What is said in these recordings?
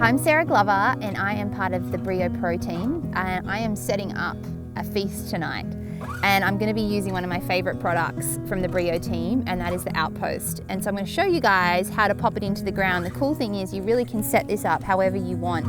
I'm Sarah Glover and I am part of the Breeo Pro Team, and I am setting up a feast tonight, and I'm going to be using one of my favourite products from the Breeo team, and that is the Outpost. And so I'm going to show you guys how to pop it into the ground. The cool thing is you really can set this up however you want.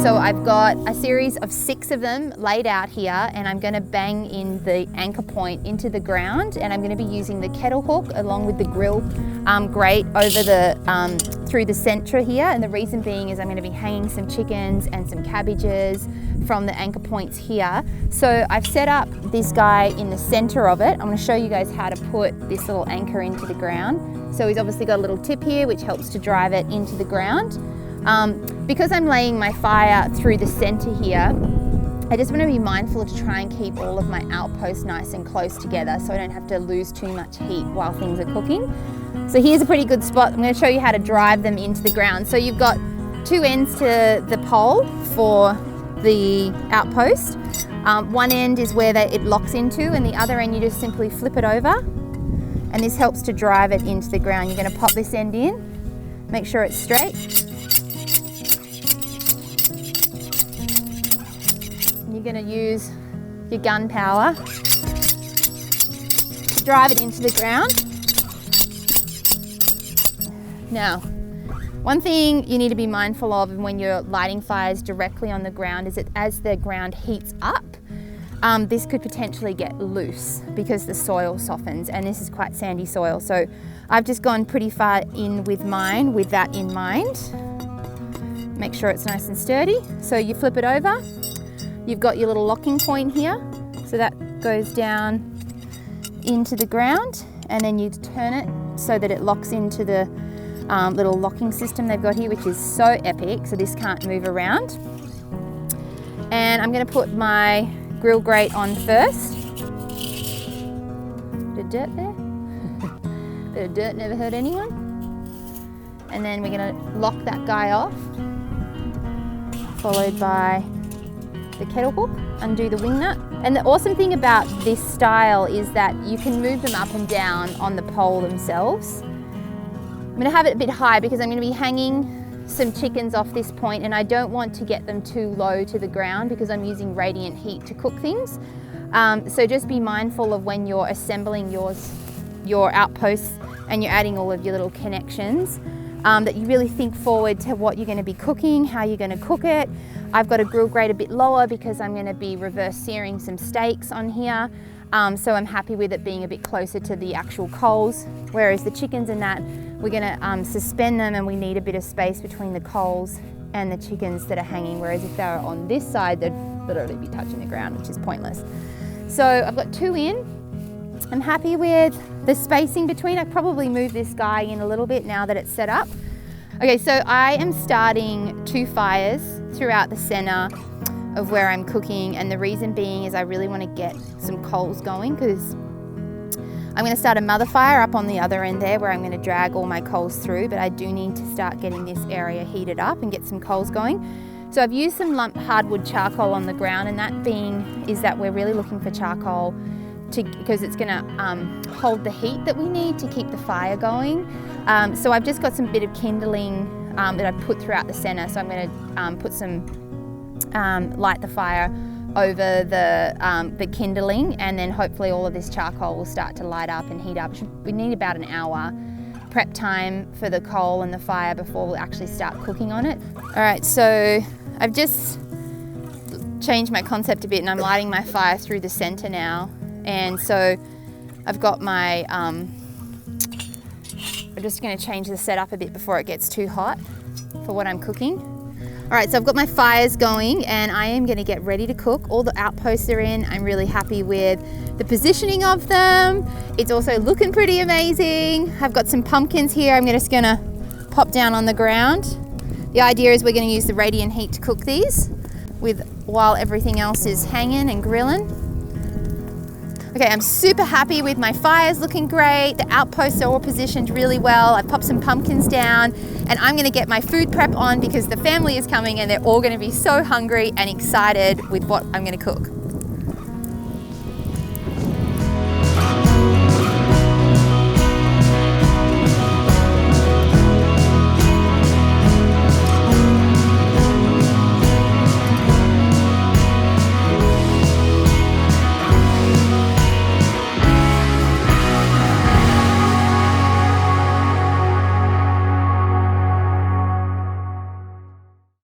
So I've got a series of 6 of them laid out here, and I'm going to bang in the anchor point into the ground, and I'm going to be using the kettle hook along with the grill grate over the through the centre here. And the reason being is I'm going to be hanging some chickens and some cabbages from the anchor points here. So I've set up this guy in the centre of it. I'm going to show you guys how to put this little anchor into the ground. So he's obviously got a little tip here which helps to drive it into the ground. Because I'm laying my fire through the center here, I just want to be mindful to try and keep all of my outposts nice and close together so I don't have to lose too much heat while things are cooking. So here's a pretty good spot. I'm going to show you how to drive them into the ground. So you've got 2 ends to the pole for the outpost. One end is where it locks into, and the other end you just simply flip it over, and this helps to drive it into the ground. You're going to pop this end in, make sure it's straight. You're going to use your gun power to drive it into the ground. Now, one thing you need to be mindful of when you're lighting fires directly on the ground is that as the ground heats up, this could potentially get loose because the soil softens, and this is quite sandy soil. So I've just gone pretty far in with mine with that in mind. Make sure it's nice and sturdy. So you flip it over. You've got your little locking point here, so that goes down into the ground, and then you turn it so that it locks into the little locking system they've got here, which is so epic, so this can't move around. And I'm going to put my grill grate on first. Bit of dirt there. Bit of dirt never hurt anyone. And then we're going to lock that guy off, followed by the kettle hook, undo the wing nut. And the awesome thing about this style is that you can move them up and down on the pole themselves. I'm going to have it a bit high because I'm going to be hanging some chickens off this point, and I don't want to get them too low to the ground because I'm using radiant heat to cook things. So just be mindful of when you're assembling your outposts and you're adding all of your little connections, that you really think forward to what you're going to be cooking, how you're going to cook it. I've got a grill grate a bit lower because I'm going to be reverse searing some steaks on here. So I'm happy with it being a bit closer to the actual coals. Whereas the chickens and that, we're going to suspend them, and we need a bit of space between the coals and the chickens that are hanging. Whereas if they were on this side, they'd literally be touching the ground, which is pointless. So I've got 2 in. I'm happy with the spacing between. I probably move this guy in a little bit now that it's set up. Okay, so I am starting 2 fires throughout the center of where I'm cooking, and the reason being is I really want to get some coals going, because I'm going to start a mother fire up on the other end there where I'm going to drag all my coals through, but I do need to start getting this area heated up and get some coals going. So I've used some lump hardwood charcoal on the ground, and that being is that we're really looking for charcoal because it's going to hold the heat that we need to keep the fire going. So I've just got some bit of kindling that I put throughout the center. So I'm going to put some, light the fire over the kindling, and then hopefully all of this charcoal will start to light up and heat up. We need about an hour prep time for the coal and the fire before we'll actually start cooking on it. All right, so I've just changed my concept a bit, and I'm lighting my fire through the center now. And so I've got my, I'm just going to change the setup a bit before it gets too hot for what I'm cooking. All right, so I've got my fires going, and I am going to get ready to cook. All the outposts are in. I'm really happy with the positioning of them. It's also looking pretty amazing. I've got some pumpkins here. I'm just going to pop down on the ground. The idea is we're going to use the radiant heat to cook these while everything else is hanging and grilling. Okay, I'm super happy with my fires looking great. The outposts are all positioned really well. I popped some pumpkins down and I'm gonna get my food prep on because the family is coming and they're all gonna be so hungry and excited with what I'm gonna cook.